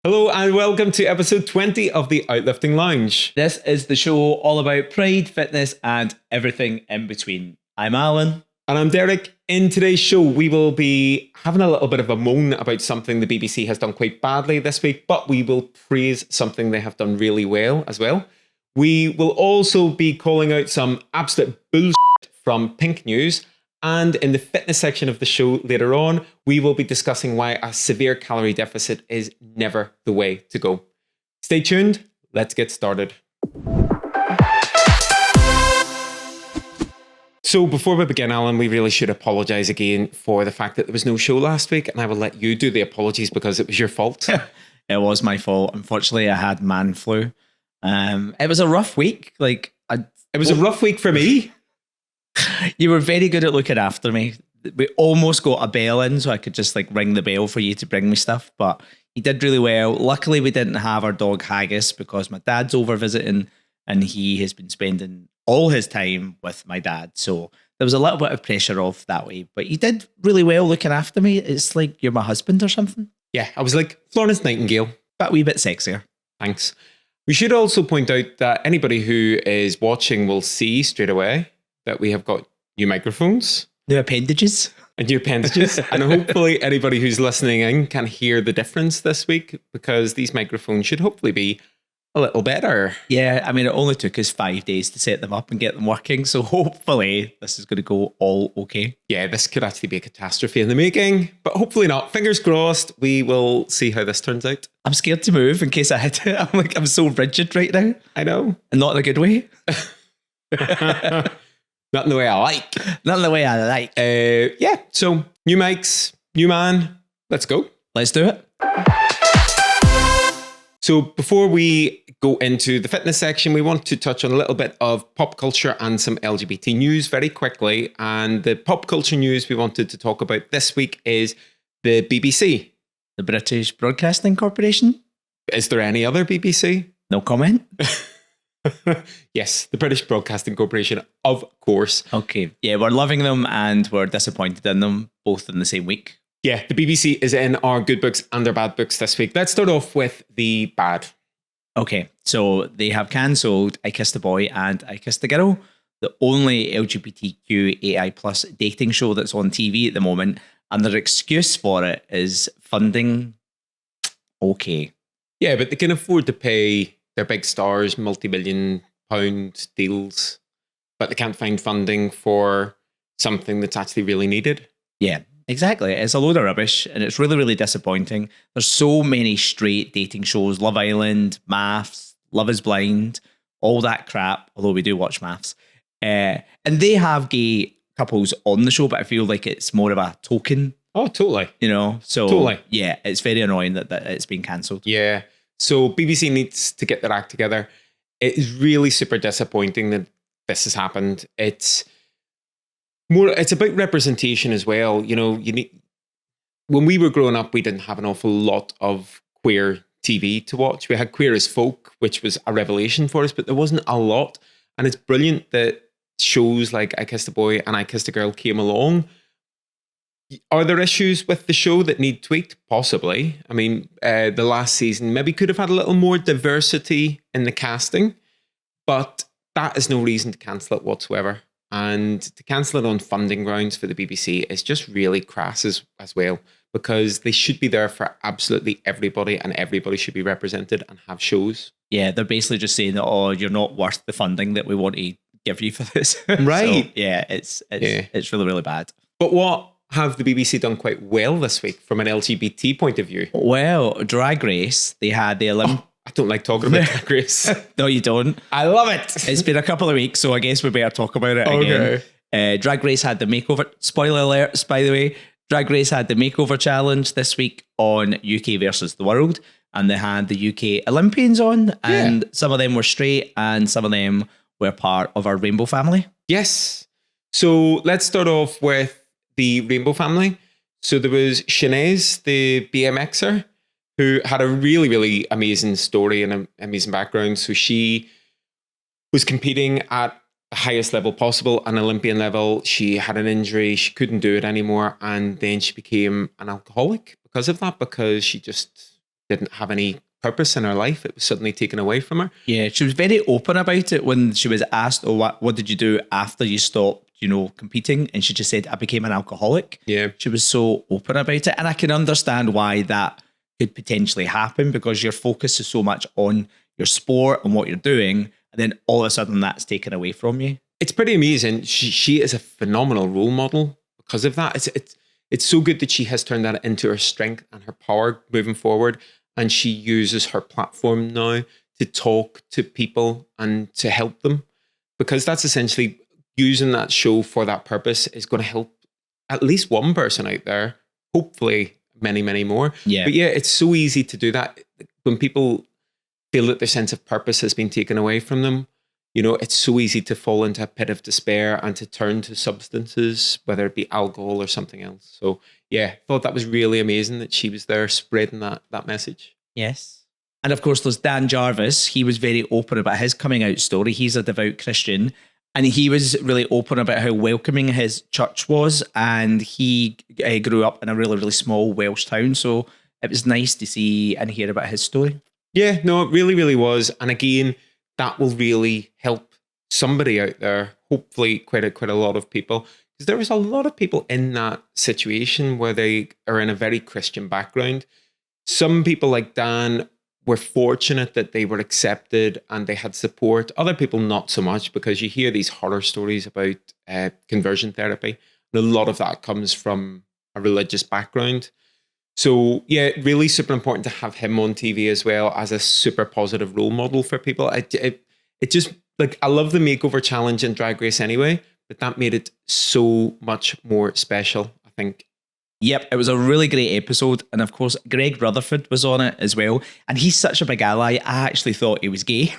Hello and welcome to episode 20 of the Outlifting Lounge. This is the show all about pride, fitness, and everything in between. I'm Alan. And I'm Derek. In today's show, we will be having a little bit of a moan about something the BBC has done quite badly this week, but we will praise something they have done really well as well. We will also be calling out some absolute bullshit from Pink News. And in the fitness section of the show later on, we will be discussing why a severe calorie deficit is never the way to go. Stay tuned. Let's get started. So before we begin, Alan, we really should apologise again for the fact that there was no show last week. And I will let you do the apologies because it was your fault. It was my fault. Unfortunately, I had man flu. It was a rough week. It was a rough week for me. You were very good at looking after me. We almost got a bell in so I could just ring the bell for you to bring me stuff, but you did really well. Luckily, we didn't have our dog Haggis because my dad's over visiting and he has been spending all his time with my dad. So there was a little bit of pressure off that way, but you did really well looking after me. It's like you're my husband or something. Yeah, I was like Florence Nightingale. But a wee bit sexier. Thanks. We should also point out that anybody who is watching will see straight away that we have got new microphones. New appendages. And new appendages. And hopefully anybody who's listening in can hear the difference this week because these microphones should hopefully be a little better. Yeah, I mean, it only took us 5 days to set them up and get them working. So hopefully this is going to go all okay. Yeah, this could actually be a catastrophe in the making, but hopefully not. Fingers crossed. We will see how this turns out. I'm scared to move in case I hit it. I'm so rigid right now. I know. And not in a good way. Not in the way I like. Not in the way I like. Yeah, so new mics, new man. Let's go. Let's do it. So before we go into the fitness section, we want to touch on a little bit of pop culture and some LGBT news very quickly. And the pop culture news we wanted to talk about this week is the BBC. The British Broadcasting Corporation. Is there any other BBC? No comment. Yes, the British Broadcasting Corporation, of course. Okay. Yeah, we're loving them and we're disappointed in them both in the same week. Yeah, the BBC is in our good books and their bad books this week. Let's start off with the bad. Okay, so they have cancelled I Kissed a Boy and I Kissed a Girl, the only LGBTQIA plus dating show that's on TV at the moment. And their excuse for it is funding. Okay. Yeah, but they can afford to pay their big stars multi-million pound deals, but they can't find funding for something that's actually really needed. Yeah, exactly. It's a load of rubbish and it's really, really disappointing. There's so many straight dating shows, Love Island, Maths, Love is Blind, all that crap, although we do watch Maths. And they have gay couples on the show, but I feel like it's more of a token. Oh, totally. So totally. Yeah, it's very annoying that it's been cancelled. Yeah. So BBC needs to get their act together. It is really super disappointing that this has happened. It's about representation as well. When we were growing up, we didn't have an awful lot of queer TV to watch. We had Queer as Folk, which was a revelation for us, but there wasn't a lot. And it's brilliant that shows like I Kissed a Boy and I Kissed a Girl came along. Are there issues with the show that need tweaked? Possibly. I mean, the last season maybe could have had a little more diversity in the casting, but that is no reason to cancel it whatsoever. And to cancel it on funding grounds for the BBC is just really crass as well, because they should be there for absolutely everybody and everybody should be represented and have shows. Yeah, they're basically just saying that, oh, you're not worth the funding that we want to give you for this. Right. So, yeah, it's really, really bad. But what have the BBC done quite well this week from an LGBT point of view? Well, Drag Race, they had the Olympic. I don't like talking about Drag Race. No, you don't. I love it. It's been a couple of weeks, so I guess we better talk about it again. Drag Race had the makeover. Spoiler alerts, by the way. Drag Race had the makeover challenge this week on UK versus the World, and they had the UK Olympians on, and some of them were straight, and some of them were part of our rainbow family. Yes. So let's start off with the rainbow family. So there was Sinead, the BMXer, who had a really, really amazing story and an amazing background. So she was competing at the highest level possible, an Olympian level. She had an injury. She couldn't do it anymore. And then she became an alcoholic because of that, because she just didn't have any purpose in her life. It was suddenly taken away from her. Yeah, she was very open about it when she was asked, "Oh, what did you do after you stopped, competing?" And she just said, "I became an alcoholic." Yeah. She was so open about it. And I can understand why that could potentially happen, because your focus is so much on your sport and what you're doing. And then all of a sudden that's taken away from you. It's pretty amazing. She is a phenomenal role model because of that. It's so good that she has turned that into her strength and her power moving forward. And she uses her platform now to talk to people and to help them, because that's essentially using that show for that purpose is going to help at least one person out there, hopefully many, many more. Yeah. But yeah, it's so easy to do that when people feel that their sense of purpose has been taken away from them. It's so easy to fall into a pit of despair and to turn to substances, whether it be alcohol or something else. So yeah, thought that was really amazing that she was there spreading that message. Yes. And of course, there's Dan Jarvis. He was very open about his coming out story. He's a devout Christian, and he was really open about how welcoming his church was. And he grew up in a really, really small Welsh town. So it was nice to see and hear about his story. Yeah, no, it really, really was. And again, that will really help somebody out there, hopefully quite a lot of people. Because there was a lot of people in that situation where they are in a very Christian background. Some people like Dan were fortunate that they were accepted and they had support. Other people not so much, because you hear these horror stories about conversion therapy. And a lot of that comes from a religious background. So yeah, really super important to have him on TV as well as a super positive role model for people. It just, like, I love the makeover challenge in Drag Race anyway, but that made it so much more special, I think. Yep, it was a really great episode. And of course, Greg Rutherford was on it as well. And he's such a big ally. I actually thought he was gay.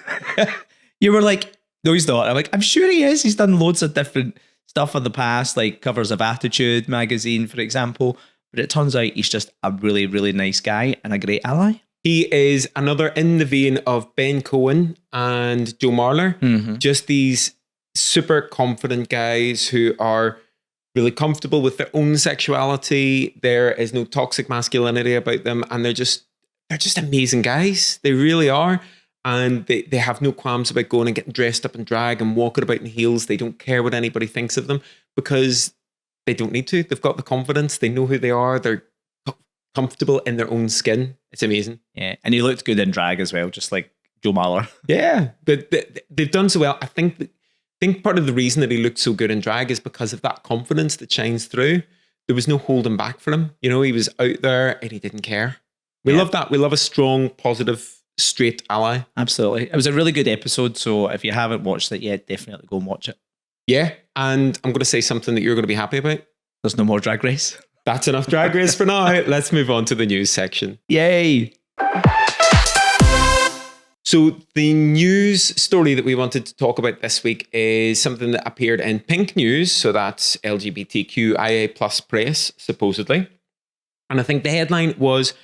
You were like, no, he's not. I'm like, I'm sure he is. He's done loads of different stuff in the past, like covers of Attitude magazine, for example. But it turns out he's just a really, really nice guy and a great ally. He is another in the vein of Ben Cohen and Joe Marler. Mm-hmm. Just these super confident guys who are really comfortable with their own sexuality. There is no toxic masculinity about them. And they're just amazing guys. They really are. And they have no qualms about going and getting dressed up in drag and walking about in heels. They don't care what anybody thinks of them, because they don't need to. They've got the confidence. They know who they are. They're comfortable in their own skin. It's amazing. Yeah, and he looked good in drag as well, just like Joe Marler. Yeah, but they've done so well. I think part of the reason that he looked so good in drag is because of that confidence that shines through. There was no holding back for him. He was out there and he didn't care. We love that. We love a strong, positive, straight ally. Absolutely. It was a really good episode. So if you haven't watched it yet, definitely go and watch it. Yeah, and I'm going to say something that you're going to be happy about. There's no more Drag Race. That's enough Drag Race for now. Let's move on to the news section. Yay! So the news story that we wanted to talk about this week is something that appeared in Pink News. So that's LGBTQIA plus press, supposedly. And I think the headline was,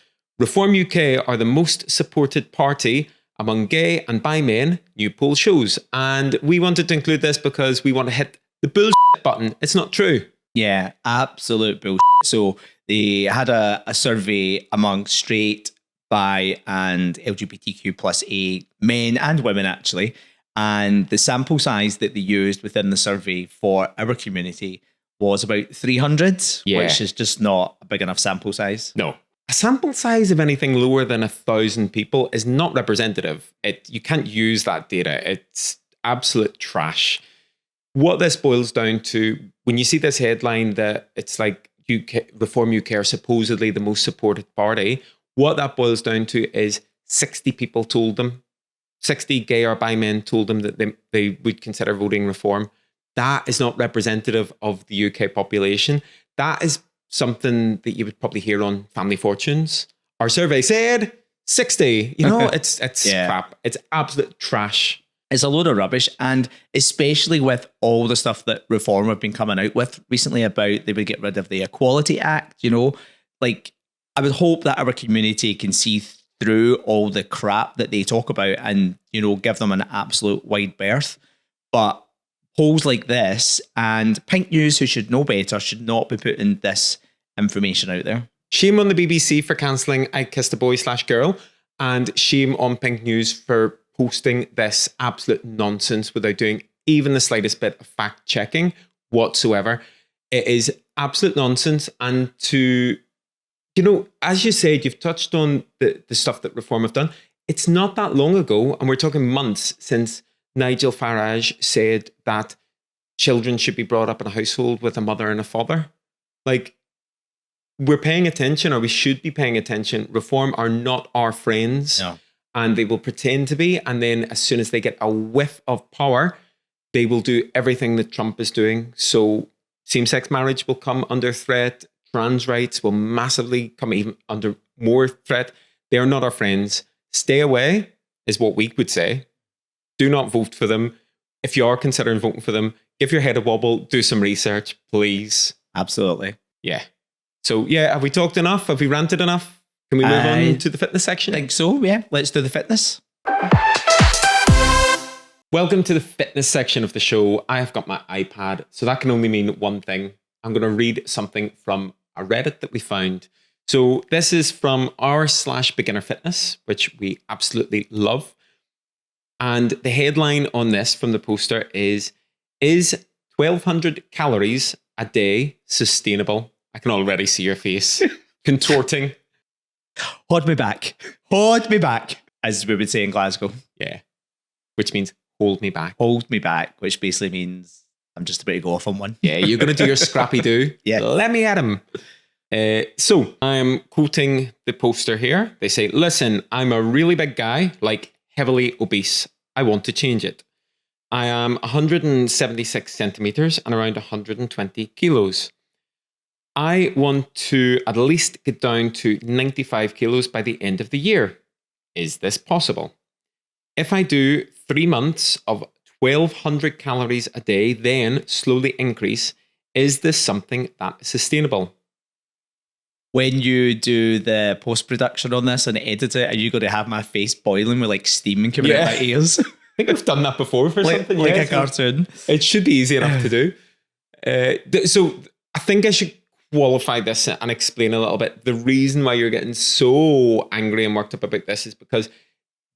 Reform UK are the most supported party among gay and bi men, new poll shows. And we wanted to include this because we want to hit the bullshit button. It's not true. Yeah, absolute bullshit. So they had a survey among straight, bi and LGBTQ plus A men and women, actually. And the sample size that they used within the survey for our community was about 300, which is just not a big enough sample size. No. A sample size of anything lower than 1,000 people is not representative. You can't use that data. It's absolute trash. What this boils down to, when you see this headline that it's like Reform UK are supposedly the most supported party, what that boils down to is 60 people told them, 60 gay or bi men told them that they would consider voting Reform. That is not representative of the UK population. That is something that you would probably hear on Family Fortunes. Our survey said 60. It's crap. It's absolute trash. It's a load of rubbish. And especially with all the stuff that Reform have been coming out with recently about they would get rid of the Equality Act, like I would hope that our community can see through all the crap that they talk about and, give them an absolute wide berth. But polls like this and Pink News, who should know better, should not be putting this information out there. Shame on the BBC for cancelling I Kissed a Boy/Girl, and shame on Pink News for posting this absolute nonsense without doing even the slightest bit of fact checking whatsoever. It is absolute nonsense. And as you said, you've touched on the stuff that Reform have done. It's not that long ago, and we're talking months since Nigel Farage said that children should be brought up in a household with a mother and a father. Like, we're paying attention, or we should be paying attention. Reform are not our friends, and they will pretend to be. And then as soon as they get a whiff of power, they will do everything that Trump is doing. So same-sex marriage will come under threat. Trans rights will massively come even under more threat. They are not our friends. Stay away is what we would say. Do not vote for them. If you are considering voting for them, give your head a wobble, do some research, please. Absolutely. Yeah. So, have we talked enough? Have we ranted enough? Can we move on to the fitness section? I think so, yeah. Let's do the fitness. Welcome to the fitness section of the show. I have got my iPad, so that can only mean one thing. I'm going to read something from a Reddit that we found. So this is from r/beginner fitness, which we absolutely love. And the headline on this from the poster is 1,200 calories a day sustainable? I can already see your face contorting. Hold me back, as we would say in Glasgow. Yeah, which means hold me back. Hold me back, which basically means I'm just about to go off on one. Yeah, you're going to do your scrappy do. Yeah. Let me at him. So I'm quoting the poster here. They say, listen, I'm a really big guy, like heavily obese. I want to change it. I am 176 centimeters and around 120 kilos. I want to at least get down to 95 kilos by the end of the year. Is this possible? If I do 3 months of 1,200 calories a day, then slowly increase, is this something that is sustainable? When you do the post-production on this and edit it, are you going to have my face boiling with like steam coming out my ears? I think I've done that before for something. Like a cartoon. It should be easy enough to do. So I think I should qualify this and explain a little bit. The reason why you're getting so angry and worked up about this is because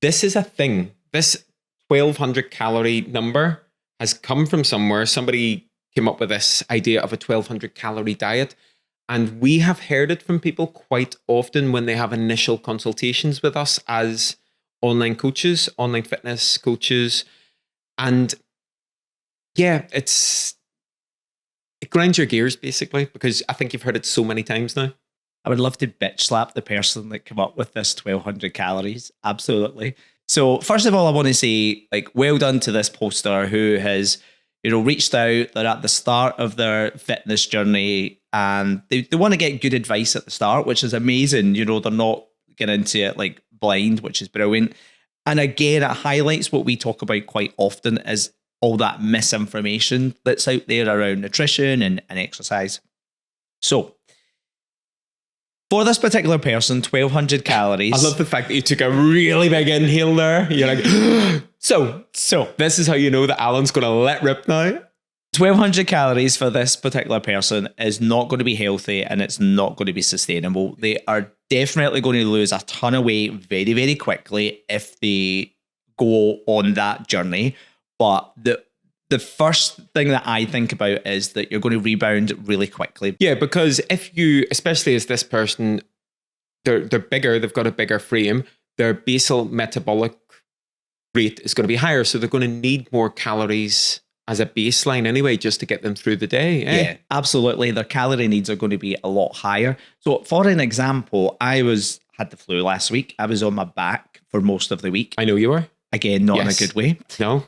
this is a thing. This 1,200 calorie number has come from somewhere. Somebody came up with this idea of a 1,200 calorie diet. And we have heard it from people quite often when they have initial consultations with us as online coaches, online fitness coaches. And yeah, it grinds your gears basically, because I think you've heard it so many times now. I would love to bitch slap the person that came up with this 1,200 calories. Absolutely. So first of all, I want to say, like, well done to this poster who has, reached out. They're at the start of their fitness journey and they want to get good advice at the start, which is amazing. They're not getting into it like blind, which is brilliant. And again, it highlights what we talk about quite often is all that misinformation that's out there around nutrition and exercise. So for this particular person, 1,200 calories. I love the fact that you took a really big inhale there. You're like, so this is how you know that Alan's going to let rip now. 1,200 calories for this particular person is not going to be healthy and it's not going to be sustainable. They are definitely going to lose a ton of weight very, very quickly if they go on that journey. But the first thing that I think about is that you're going to rebound really quickly. Yeah, because if you, especially as this person, they're bigger, they've got a bigger frame, their basal metabolic rate is going to be higher. So they're going to need more calories as a baseline anyway, just to get them through the day. Yeah, absolutely. Their calorie needs are going to be a lot higher. So for an example, I had the flu last week. I was on my back for most of the week. I know you were. Again, not in a good way. No.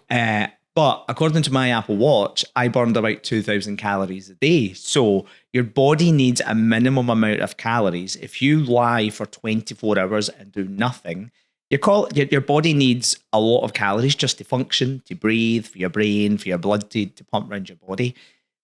But according to my Apple Watch, I burned about 2,000 calories a day. So your body needs a minimum amount of calories. If you lie for 24 hours and do nothing, your body needs a lot of calories just to function, to breathe, for your brain, for your blood to pump around your body.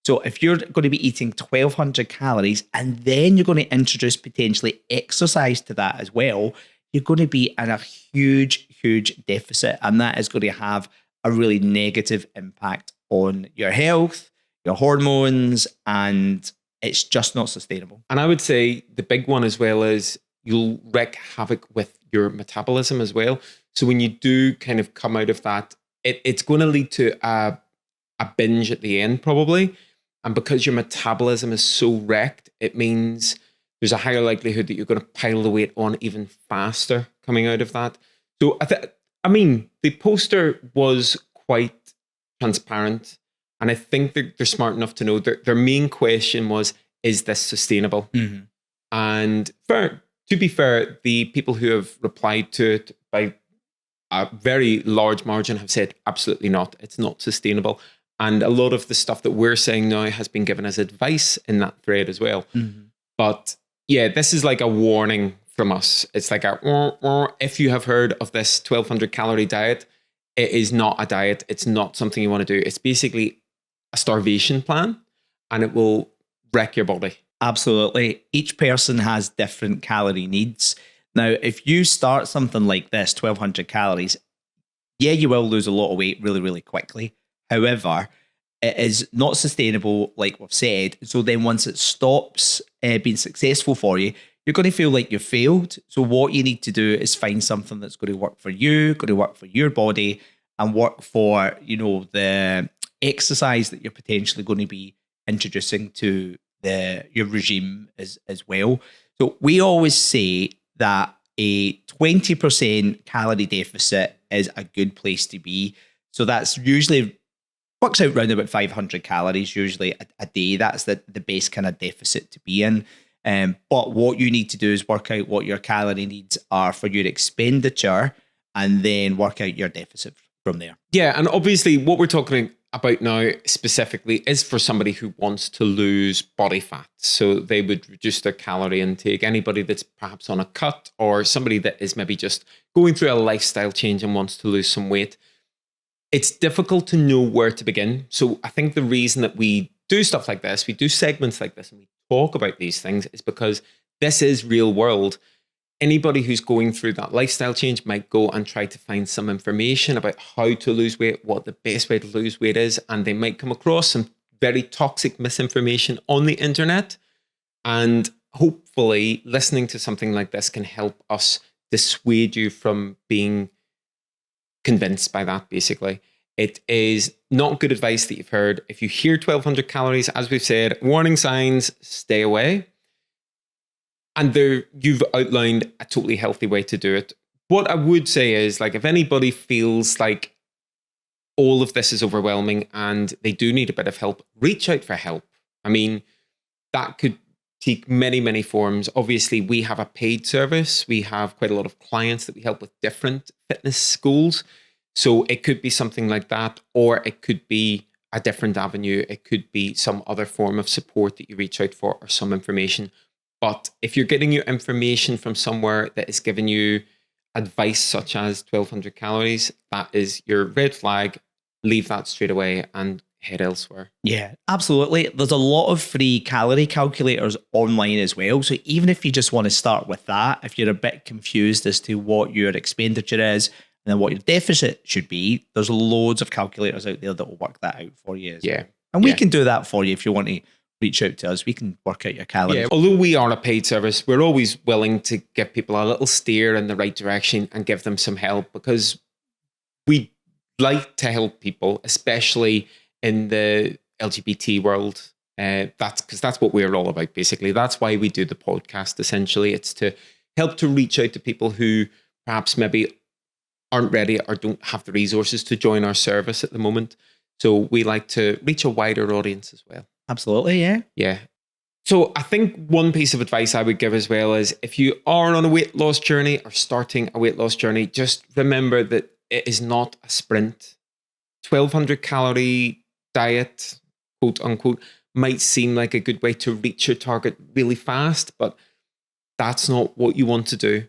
So if you're going to be eating 1,200 calories and then you're going to introduce potentially exercise to that as well, you're going to be in a huge, huge deficit. And that is going to have a really negative impact on your health, your hormones, and it's just not sustainable. And I would say the big one as well is you'll wreak havoc with your metabolism as well. So when you do kind of come out of that, it's going to lead to a binge at the end probably. And because your metabolism is so wrecked, it means there's a higher likelihood that you're going to pile the weight on even faster coming out of that. So I mean, the poster was quite transparent. And I think they're smart enough to know that their main question was, is this sustainable? Mm-hmm. And to be fair, the people who have replied to it by a very large margin have said, absolutely not. It's not sustainable. And a lot of the stuff that we're saying now has been given as advice in that thread as well. Mm-hmm. But yeah, this is like a warning from us. It's like if you have heard of this 1200 calorie diet, it is not a diet. It's not something you want to do. It's basically a starvation plan, and it will wreck your body. Absolutely. Each person has different calorie needs. Now, if you start something like this, 1200 calories, yeah, you will lose a lot of weight really, really quickly. However, it is not sustainable, like we've said. So then once it stops being successful for you, you're going to feel like you've failed. So what you need to do is find something that's going to work for you, going to work for your body, and work for, the exercise that you're potentially going to be introducing to your regime as well. So we always say that a 20% calorie deficit is a good place to be. So that's usually works out around about 500 calories usually a day. That's the base kind of deficit to be in. But what you need to do is work out what your calorie needs are for your expenditure, and then work out your deficit from there. Yeah, and obviously what we're talking about now specifically is for somebody who wants to lose body fat. So they would reduce their calorie intake. Anybody that's perhaps on a cut, or somebody that is maybe just going through a lifestyle change and wants to lose some weight. It's difficult to know where to begin. So I think the reason that we do stuff like this, we do segments like this, and we talk about these things is because this is real world. Anybody who's going through that lifestyle change might go and try to find some information about how to lose weight, what the best way to lose weight is, and they might come across some very toxic misinformation on the internet. And hopefully listening to something like this can help us dissuade you from being convinced by that, basically. It is not good advice that you've heard. If you hear 1200 calories, as we've said, warning signs, stay away. And you've outlined a totally healthy way to do it. What I would say is, like, if anybody feels like all of this is overwhelming and they do need a bit of help, reach out for help. I mean, that could take many, many forms. Obviously, we have a paid service. We have quite a lot of clients that we help with different fitness goals. So it could be something like that, or it could be a different avenue. It could be some other form of support that you reach out for, or some information. But if you're getting your information from somewhere that is giving you advice such as 1200 calories, that is your red flag. Leave that straight away and head elsewhere. Yeah, absolutely. There's a lot of free calorie calculators online as well. So even if you just want to start with that, if you're a bit confused as to what your expenditure is and then what your deficit should be, there's loads of calculators out there that will work that out for you. Yeah. And we can do that for you if you want to reach out to us. We can work out your calories. Yeah. Although we are a paid service, we're always willing to give people a little steer in the right direction and give them some help, because we like to help people, especially in the LGBT world. That's what we're all about, basically. That's why we do the podcast, essentially. It's to help to reach out to people who perhaps maybe aren't ready or don't have the resources to join our service at the moment. So we like to reach a wider audience as well. Absolutely, yeah. Yeah. So I think one piece of advice I would give as well is, if you are on a weight loss journey or starting a weight loss journey, just remember that it is not a sprint. 1200 calorie diet, quote unquote, might seem like a good way to reach your target really fast, but that's not what you want to do.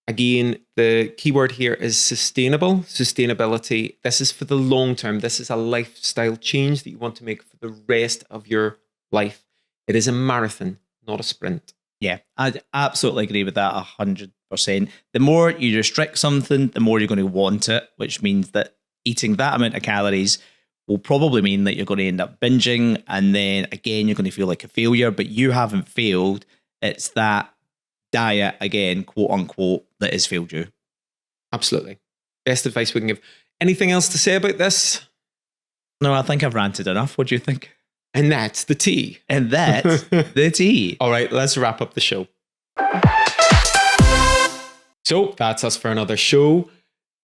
Again, the keyword here is sustainability. This is for the long term. This is a lifestyle change that you want to make for the rest of your life. It is a marathon, not a sprint. Yeah, I absolutely agree with that 100%. The more you restrict something, the more you're going to want it, which means that eating that amount of calories will probably mean that you're going to end up binging. And then again, you're going to feel like a failure, but you haven't failed. It's that diet, again, quote unquote, that has failed you. Absolutely. Best advice we can give. Anything else to say about this? No, I think I've ranted enough. What do you think? And that's the tea. And that's the tea. All right, let's wrap up the show. So that's us for another show.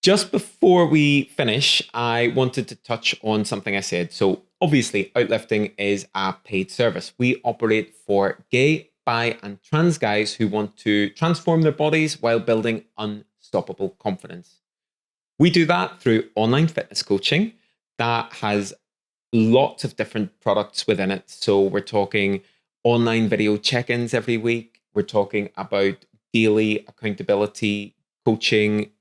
Just before we finish, I wanted to touch on something I said. So obviously, Outlifting is a paid service. We operate for gay, bi, and trans guys who want to transform their bodies while building unstoppable confidence. We do that through online fitness coaching that has lots of different products within it. So we're talking online video check-ins every week. We're talking about daily accountability, coaching,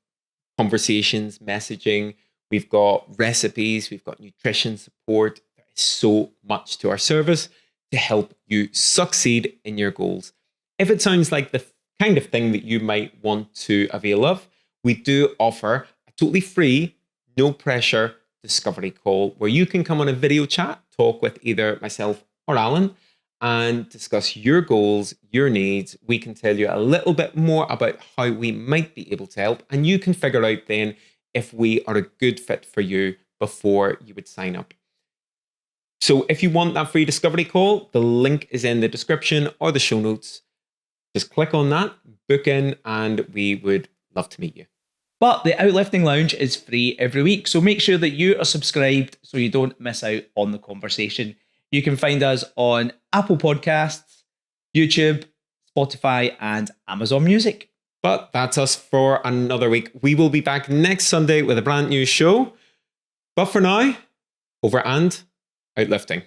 conversations, messaging. We've got recipes. We've got nutrition support. There is so much to our service to help you succeed in your goals. If it sounds like the kind of thing that you might want to avail of, we do offer a totally free, no pressure discovery call where you can come on a video chat, talk with either myself or Alan, and discuss your goals, your needs. We can tell you a little bit more about how we might be able to help, and you can figure out then if we are a good fit for you before you would sign up. So if you want that free discovery call, the link is in the description or the show notes. Just click on that, book in, and we would love to meet you. But the Outlifting Lounge is free every week, so make sure that you are subscribed so you don't miss out on the conversation. You can find us on Apple Podcasts, YouTube, Spotify, and Amazon Music. But that's us for another week. We will be back next Sunday with a brand new show. But for now, over and outlifting.